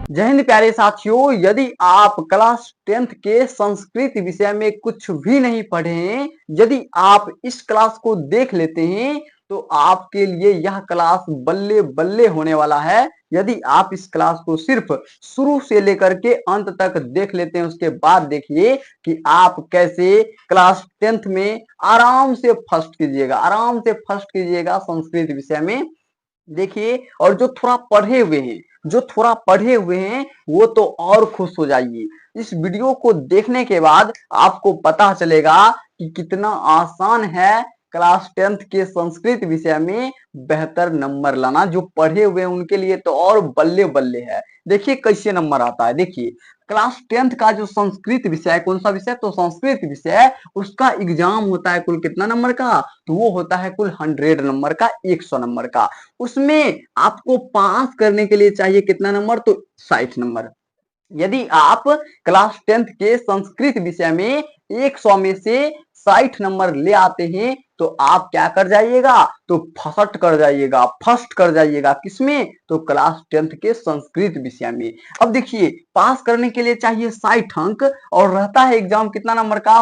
जय हिंद प्यारे साथियों, यदि आप क्लास 10th के संस्कृत विषय में कुछ भी नहीं पढ़े हैं, यदि आप इस क्लास को देख लेते हैं तो आपके लिए यह क्लास बल्ले बल्ले होने वाला है। यदि आप इस क्लास को सिर्फ शुरू से लेकर के अंत तक देख लेते हैं, उसके बाद देखिए कि आप कैसे क्लास 10th में आराम से फर्स्ट कीजिएगा संस्कृत विषय में। देखिए, और जो थोड़ा पढ़े हुए हैं वो तो और खुश हो जाइए। इस वीडियो को देखने के बाद आपको पता चलेगा कि कितना आसान है क्लास 10th के संस्कृत विषय में बेहतर नंबर लाना। जो पढ़े हुए हैं उनके लिए तो और बल्ले बल्ले है। देखिए कैसे नंबर आता है। देखिए, क्लास 10th का जो संस्कृत विषय है, कौन सा विषय, तो संस्कृत विषय है, उसका एग्जाम होता है कुल कितना नंबर का, तो वो होता है कुल 100 नंबर का, 100 नंबर का। उसमें आपको पास करने के लिए चाहिए कितना नंबर, तो 60 नंबर। यदि आप क्लास 10th के संस्कृत विषय में 100 में से 60 नंबर ले आते हैं तो आप क्या कर जाइएगा, तो फर्स्ट कर जाइएगा किसमें, तो क्लास 10th के संस्कृत विषय में। अब देखिए, पास करने के लिए चाहिए 60 अंक और रहता है एग्जाम कितना नंबर का,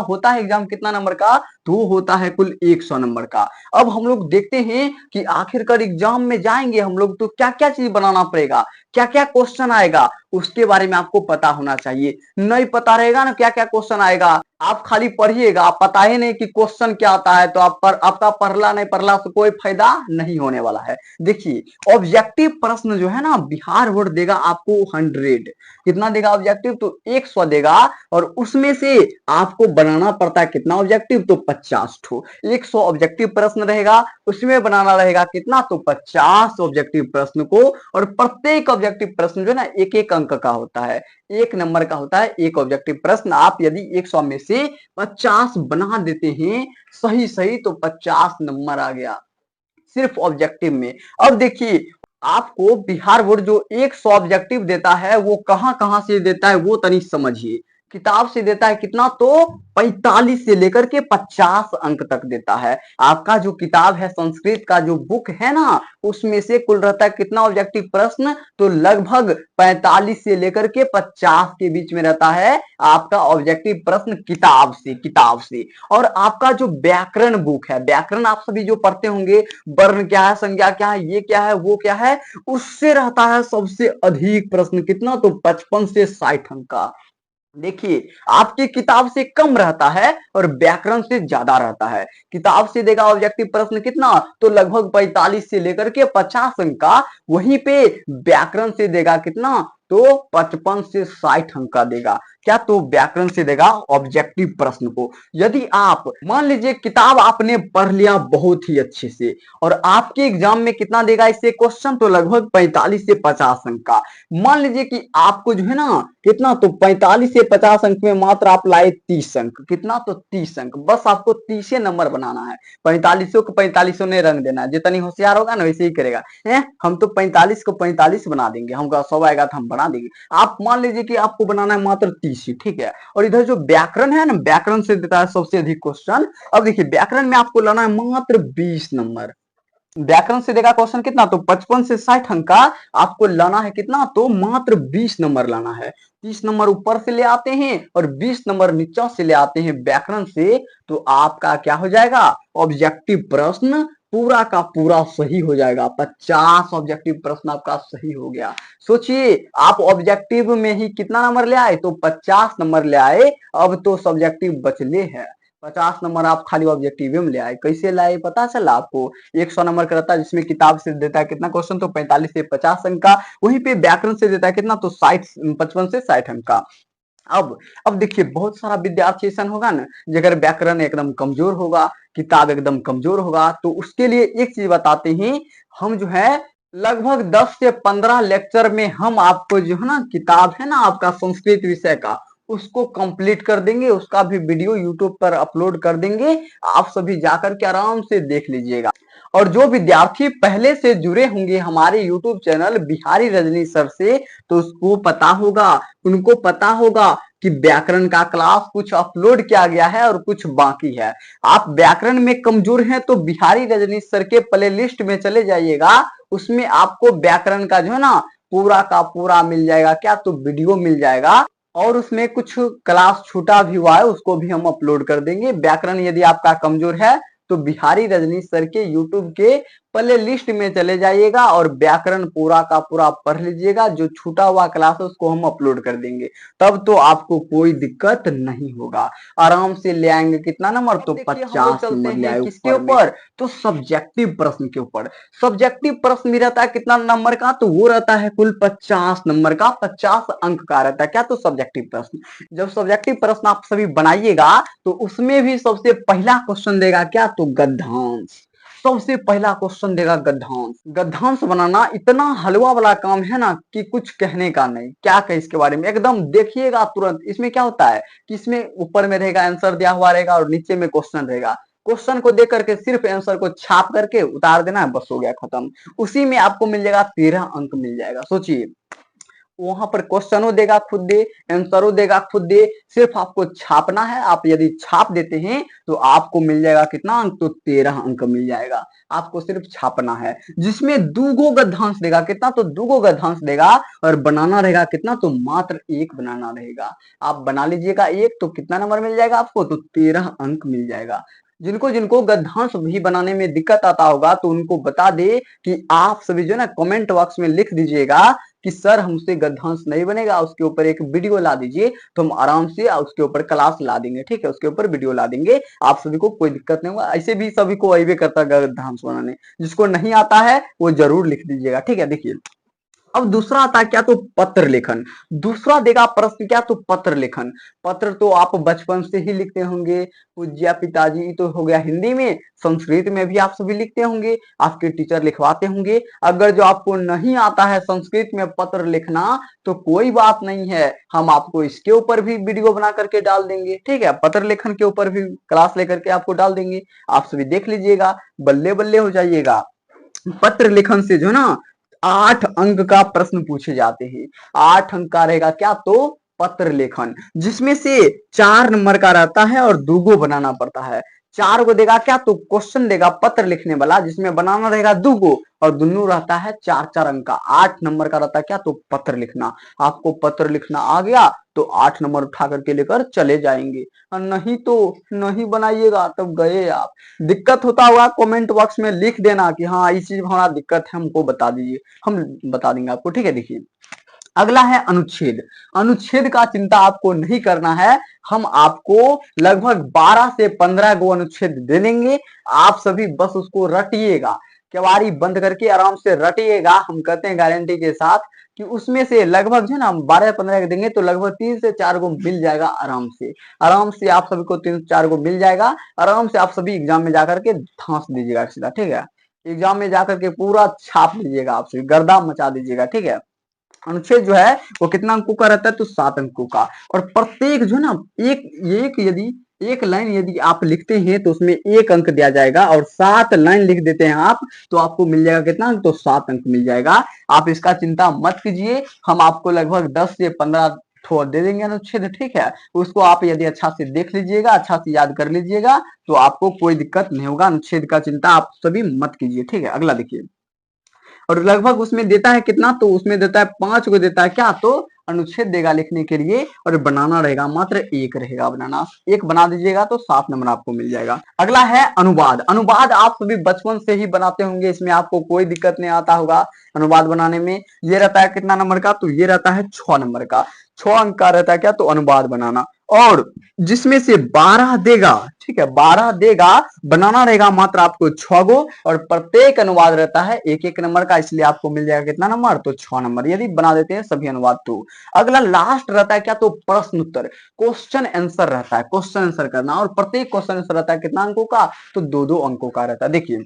तो वो होता है कुल 100 नंबर का। अब हम लोग देखते हैं कि आखिरकार एग्जाम में जाएंगे हम लोग तो क्या क्या चीज बनाना पड़ेगा, क्या क्या क्वेश्चन आएगा, उसके बारे में आपको पता होना चाहिए। नहीं पता रहेगा ना क्या क्या क्वेश्चन आएगा, आप खाली पढ़िएगा, आप पता ही नहीं कि क्वेश्चन क्या आता है, तो आपका पढ़ला नहीं पढ़ला से कोई फायदा नहीं होने वाला है। देखिए, ऑब्जेक्टिव प्रश्न जो है ना, बिहार बोर्ड देगा आपको 100, कितना देगा ऑब्जेक्टिव, तो 100 देगा, और उसमें से आपको बनाना पड़ता है कितना ऑब्जेक्टिव, तो 50 ठो। 100 ऑब्जेक्टिव प्रश्न रहेगा, उसमें बनाना रहेगा कितना, तो 50 ऑब्जेक्टिव प्रश्न को। और प्रत्येक ऑब्जेक्टिव प्रश्न जो है ना 1-1 अंक का होता है, 1 नंबर का होता है एक ऑब्जेक्टिव प्रश्न। आप यदि 100 में से 50 बना देते हैं सही सही, तो 50 नंबर आ गया सिर्फ ऑब्जेक्टिव में। अब देखिए, आपको बिहार बोर्ड जो 100 ऑब्जेक्टिव देता है वो कहां कहां से देता है वो तनी समझिए। किताब से देता है कितना, तो 45 से लेकर के 50 अंक तक देता है। आपका जो किताब है संस्कृत का जो बुक है ना, उसमें से कुल रहता है कितना ऑब्जेक्टिव प्रश्न, तो लगभग 45 से लेकर के 50 के बीच में रहता है आपका ऑब्जेक्टिव प्रश्न किताब से। और आपका जो व्याकरण बुक है, व्याकरण आप सभी जो पढ़ते होंगे, वर्ण क्या है, संज्ञा क्या है, ये क्या है, वो क्या है, उससे रहता है सबसे अधिक प्रश्न कितना, तो 55 से 60 अंक का। देखिए, आपकी किताब से कम रहता है और व्याकरण से ज्यादा रहता है। किताब से देगा ऑब्जेक्टिव प्रश्न कितना, तो लगभग 45 से लेकर के 50 अंक का। वहीं पे व्याकरण से देगा कितना, तो 55 से 60 अंक का देगा। क्या, तो व्याकरण से देगा ऑब्जेक्टिव प्रश्न को। यदि आप मान लीजिए किताब आपने पढ़ लिया बहुत ही अच्छे से, और आपके एग्जाम में कितना देगा इससे क्वेश्चन, तो लगभग 45 से 50 अंक का। मान लीजिए कि आपको जो है ना कितना, तो 45 से 50 अंक में मात्र आप लाए 30 अंक, कितना, तो 30 अंक। बस आपको 30 नंबर बनाना है, 45 को 45 ने रंग देना है। जितनी होशियार होगा ना वैसे ही करेगा। हम तो 45 को 45 बना देंगे, हमका 100 आएगा तो हम बना देंगे। आप मान लीजिए कि आपको बनाना है मात्र 30 ही, ठीक है। और इधर जो व्याकरण है ना, व्याकरण से देता है सबसे अधिक क्वेश्चन। अब देखिए, व्याकरण में आपको लाना है मात्र 20 नंबर। व्याकरण से देगा क्वेश्चन कितना, तो 55 से 60 अंक का आपको लाना है कितना, तो मात्र 20 नंबर लाना है। 30 नंबर ऊपर से ले आते हैं और 20 नंबर नीचे से ले आते हैं व्याकरण से, तो आपका क्या हो जाएगा, ऑब्जेक्टिव प्रश्न पूरा का पूरा सही हो जाएगा। 50 ऑब्जेक्टिव प्रश्न आपका सही हो गया। सोचिए, आप ऑब्जेक्टिव में ही कितना नंबर ले आए, तो 50 नंबर ले आए। अब तो सब्जेक्टिव बचले हैं 50 नंबर, आप खाली ऑब्जेक्टिव में ले आए। कैसे लाए पता चला आपको, 100 नंबर का रहता है जिसमें किताब से देता है कितना क्वेश्चन, तो 45 से 50 अंक का। वहीं पे व्याकरण से देता है कितना, तो 55 से 60 अंक का। अब देखिए, बहुत सारा विद्यार्थी ऐसा होगा ना, अगर व्याकरण एकदम कमजोर होगा, किताब एकदम कमजोर होगा, तो उसके लिए एक चीज बताते हैं। हम जो है लगभग 10 से 15 लेक्चर में हम आपको जो है ना किताब है ना आपका संस्कृत विषय का, उसको कंप्लीट कर देंगे। उसका भी वीडियो यूट्यूब पर अपलोड कर देंगे, आप सभी जाकर के आराम से देख लीजिएगा। और जो विद्यार्थी पहले से जुड़े होंगे हमारे YouTube channel Bihari Rajni sir से, तो उसको पता होगा, उनको पता होगा कि व्याकरण का क्लास कुछ अपलोड किया गया है और कुछ बाकी है। आप व्याकरण में कमजोर हैं तो बिहारी रजनी सर के प्ले लिस्ट में चले जाइएगा, उसमें आपको व्याकरण का जो है ना पूरा का पूरा मिल जाएगा क्या, तो वीडियो मिल जाएगा। और उसमें कुछ क्लास छूटा भी हुआ है, उसको भी हम अपलोड कर देंगे। व्याकरण यदि आपका कमजोर है तो बिहारी रजनीश सर के यूट्यूब के प्ले लिस्ट में चले जाइएगा और व्याकरण पूरा का पूरा पढ़ लीजिएगा। जो छूटा हुआ क्लास है उसको हम अपलोड कर देंगे, तब तो आपको कोई दिक्कत नहीं होगा। आराम से ले आएंगे कितना नंबर, तो 50 नंबर ले आए। किसके ऊपर, तो सब्जेक्टिव प्रश्न के ऊपर। सब्जेक्टिव प्रश्न भी रहता है कितना नंबर का, तो वो रहता है कुल 50 नंबर का, 50 अंक का रहता है क्या, तो सब्जेक्टिव प्रश्न। जब सब्जेक्टिव प्रश्न आप सभी बनाइएगा तो उसमें भी सबसे पहला क्वेश्चन देगा क्या, तो गद्यांश। सबसे पहला क्वेश्चन देगा गद्यांश। गद्यांश बनाना इतना हलवा वाला काम है ना कि कुछ कहने का नहीं। क्या कहे इसके बारे में, एकदम देखिएगा तुरंत। इसमें क्या होता है कि इसमें ऊपर में रहेगा आंसर दिया हुआ रहेगा और नीचे में क्वेश्चन रहेगा। क्वेश्चन को देख करके सिर्फ आंसर को छाप करके उतार देना है, बस हो गया खत्म। उसी में आपको मिल जाएगा 13 अंक मिल जाएगा। सोचिए, वहां पर क्वेश्चनों देगा खुद दे, आंसरों देगा खुद दे, सिर्फ आपको छापना है। आप यदि छाप देते हैं तो आपको मिल जाएगा कितना अंक, तो 13 अंक मिल जाएगा। आपको सिर्फ छापना है। जिसमें दूगो गद्यांश देगा कितना, तो दूगो गद्यांश देगा। और बनाना रहेगा कितना, तो मात्र एक बनाना रहेगा। आप बना लीजिएगा एक, तो कितना नंबर मिल जाएगा आपको, तो 13 अंक मिल जाएगा। जिनको जिनको गद्यांश भी बनाने में दिक्कत आता होगा तो उनको बता दे कि आप सभी जो है ना कमेंट बॉक्स में लिख दीजिएगा कि सर हमसे गद्यांश नहीं बनेगा, उसके ऊपर एक वीडियो ला दीजिए, तो हम आराम से उसके ऊपर क्लास ला देंगे। ठीक है, उसके ऊपर वीडियो ला देंगे, आप सभी को कोई दिक्कत नहीं होगा। ऐसे भी सभी को अइबे करता है गद्यांश बनाने। जिसको नहीं आता है वो जरूर लिख दीजिएगा। ठीक है, देखिए अब दूसरा आता है क्या, तो पत्र लेखन। दूसरा देगा प्रश्न क्या, तो पत्र लेखन। पत्र तो आप बचपन से ही लिखते होंगे, पूज्य पिताजी तो हो गया हिंदी में, संस्कृत में भी आप सभी लिखते होंगे, आपके टीचर लिखवाते होंगे। अगर जो आपको नहीं आता है संस्कृत में पत्र लिखना तो कोई बात नहीं है, हम आपको इसके ऊपर भी वीडियो बना करके डाल देंगे। ठीक है, पत्र लेखन के ऊपर भी क्लास लेकर के आपको डाल देंगे, आप सभी देख लीजिएगा, बल्ले बल्ले हो जाइएगा। पत्र लेखन से जो ना 8 अंक का प्रश्न पूछे जाते हैं। 8 अंक का रहेगा क्या, तो पत्र लेखन, जिसमें से 4 नंबर का रहता है और दूगो बनाना पड़ता है। 4 को देगा क्या, तो क्वेश्चन देगा पत्र लिखने वाला, जिसमें बनाना रहेगा दूगो और दोनों रहता है 4-4 अंक का। 8 नंबर का रहता है क्या, तो पत्र लिखना। आपको पत्र लिखना आ गया तो 8 नंबर उठा करके लेकर चले जाएंगे, और नहीं तो नहीं बनाइएगा तब गए आप। दिक्कत होता होगा कमेंट बॉक्स में लिख देना कि हाँ इस चीज में हमारा दिक्कत है, हमको बता दीजिए, हम बता देंगे आपको। ठीक है, देखिए अगला है अनुच्छेद। अनुच्छेद का चिंता आपको नहीं करना है, हम आपको लगभग 12 से 15 गो अनुच्छेद दे देंगे। आप सभी बस उसको रटिएगा, केवाड़ी बंद करके आराम से रटिएगा। हम कहते हैं गारंटी के साथ कि उसमें से लगभग जो है ना 12-15 देंगे तो लगभग 3 से 4 गो मिल जाएगा आराम से। आराम से आप सभी को 3 से 4 गो मिल जाएगा। आराम से आप सभी एग्जाम में जाकर के धांस दीजिएगा सीधा। ठीक है, एग्जाम में जाकर के पूरा छाप लीजिएगा, आप सभी गर्दा मचा दीजिएगा। ठीक है, अनुच्छेद जो है वो कितना अंकों का रहता है, तो 7 अंकों का। और प्रत्येक जो है ना एक एक यदि एक लाइन यदि आप लिखते हैं तो उसमें 1 अंक दिया जाएगा, और 7 लाइन लिख देते हैं आप तो आपको मिल जाएगा कितना अंक, तो 7 अंक मिल जाएगा। आप इसका चिंता मत कीजिए, हम आपको लगभग 10 से 15 ठो दे देंगे अनुच्छेद। ठीक है, उसको आप यदि अच्छा से देख लीजिएगा, अच्छा से याद कर लीजिएगा तो आपको कोई दिक्कत नहीं होगा। अनुच्छेद का चिंता आप सभी मत कीजिए। ठीक है, अगला देखिए, और लगभग उसमें देता है कितना, तो उसमें देता है 5 को देता है क्या, तो अनुच्छेद देगा लिखने के लिए, और बनाना रहेगा मात्र 1 रहेगा बनाना। 1 बना दीजिएगा तो 7 नंबर आपको मिल जाएगा। अगला है अनुवाद। अनुवाद आप सभी बचपन से ही बनाते होंगे, इसमें आपको कोई दिक्कत नहीं आता होगा अनुवाद बनाने में। ये रहता है कितना नंबर का, तो ये रहता है 6 नंबर का। 6 अंक का रहता है क्या, तो अनुवाद बनाना, और जिसमें से 12 देगा। ठीक है, 12 देगा, बनाना रहेगा मात्र आपको 6 गो, और प्रत्येक अनुवाद रहता है 1-1 नंबर का, इसलिए आपको मिल जाएगा कितना नंबर, तो 6 नंबर यदि बना देते हैं सभी अनुवाद तो। अगला लास्ट रहता है क्या, तो प्रश्न उत्तर, क्वेश्चन आंसर रहता है, क्वेश्चन आंसर करना, और प्रत्येक क्वेश्चन आंसर रहता है कितना अंकों का, तो 2-2 अंकों का रहता है। देखिए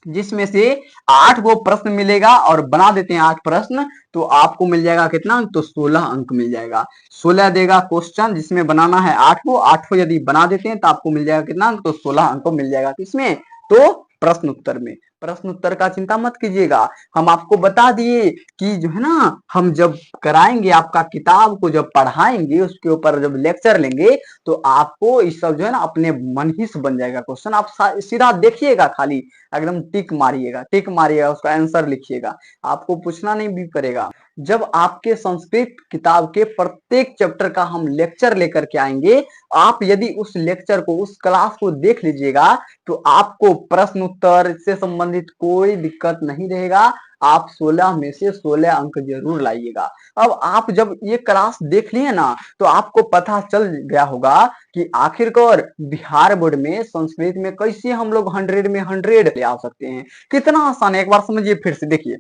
जिसमें से 8 गो प्रश्न मिलेगा और बना देते हैं 8 प्रश्न तो आपको मिल जाएगा कितना अंक, तो 16 अंक मिल जाएगा। 16 देगा क्वेश्चन, जिसमें बनाना है 8 को, 8 को यदि बना देते हैं तो आपको मिल जाएगा कितना अंक, तो 16 अंक मिल जाएगा। किसमें, तो प्रश्न उत्तर में। प्रश्न उत्तर का चिंता मत कीजिएगा, हम आपको बता दिए कि जो है ना हम जब कराएंगे आपका किताब को, जब पढ़ाएंगे उसके ऊपर जब लेक्चर लेंगे तो आपको इस सब जो है ना अपने मन ही से बन जाएगा क्वेश्चन। आप सीधा देखिएगा, खाली एकदम टिक मारिएगा, टिक मारिएगा, उसका आंसर लिखिएगा, आपको पूछना नहीं भी पड़ेगा। जब आपके संस्कृत किताब के प्रत्येक चैप्टर का हम लेक्चर लेकर के आएंगे, आप यदि उस लेक्चर को, उस क्लास को देख लीजिएगा तो आपको प्रश्न उत्तर से संबंधित कोई दिक्कत नहीं रहेगा। आप 16 में से 16 अंक जरूर लाइएगा। अब आप जब ये क्लास देख लिए ना तो आपको पता चल गया होगा कि आखिरकार बिहार बोर्ड में संस्कृत में कैसे हम लोग 100 में 100 ले आ सकते हैं। कितना आसान है, एक बार समझिए फिर से। देखिए,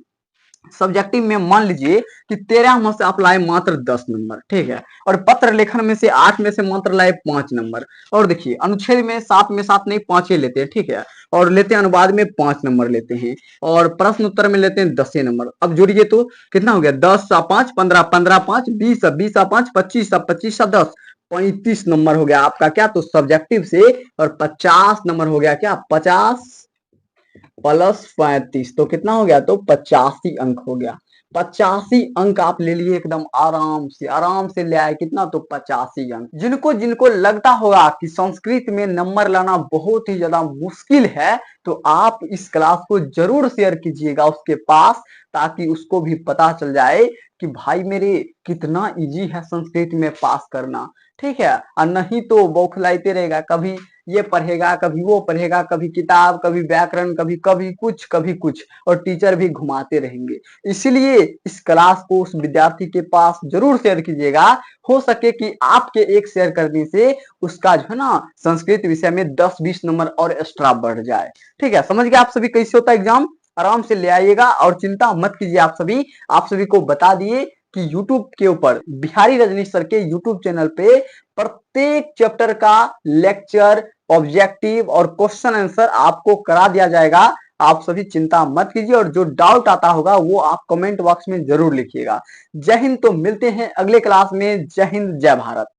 सब्जेक्टिव में मान लीजिए कि 13 में से आप लाए मात्र 10 नंबर, ठीक है, और पत्र लेखन में से 8 में से मात्र लाए 5 नंबर, और देखिए अनुच्छेद में 7 में 7 नहीं 5 ही लेते हैं, ठीक है, और लेते हैं अनुवाद में 5 नंबर लेते हैं, और प्रश्न उत्तर में लेते हैं 10 नंबर। अब जोड़िए तो कितना हो गया, 10 सा 5 15, 15 5 20, 20 सा 5 25, 25 सा 10, 35 नंबर हो गया आपका क्या, तो सब्जेक्टिव से, और 50 नंबर हो गया क्या, 50 प्लस 35 तो कितना हो गया, तो 85 अंक हो गया। 85 अंक आप ले लिए एकदम आराम से ले आए, कितना, तो 85 अंक। जिनको जिनको लगता होगा कि संस्कृत में नंबर लाना बहुत ही ज्यादा मुश्किल है, तो आप इस क्लास को जरूर शेयर कीजिएगा उसके पास, ताकि उसको भी पता चल जाए कि भाई मेरे कितना इजी है संस्कृत में पास करना, ठीक है। और नहीं तो बौखलाते रहेगा, कभी ये पढ़ेगा कभी वो पढ़ेगा, कभी किताब कभी व्याकरण, कभी कभी कुछ कभी कुछ, और टीचर भी घुमाते रहेंगे। इसलिए इस क्लास को उस विद्यार्थी के पास जरूर शेयर कीजिएगा। हो सके कि आपके एक शेयर करने से उसका जो है ना संस्कृत विषय में 10-20 नंबर और एक्स्ट्रा बढ़ जाए। ठीक है, समझ गए आप सभी कैसे होता है एग्जाम। आराम से ले आइएगा और चिंता मत कीजिए। आप सभी को बता दिए कि YouTube के ऊपर बिहारी रजनीश सर के YouTube चैनल पे प्रत्येक चैप्टर का लेक्चर, ऑब्जेक्टिव और क्वेश्चन आंसर आपको करा दिया जाएगा। आप सभी चिंता मत कीजिए, और जो डाउट आता होगा वो आप कमेंट बॉक्स में जरूर लिखिएगा। जय हिंद। तो मिलते हैं अगले क्लास में। जय हिंद, जय भारत।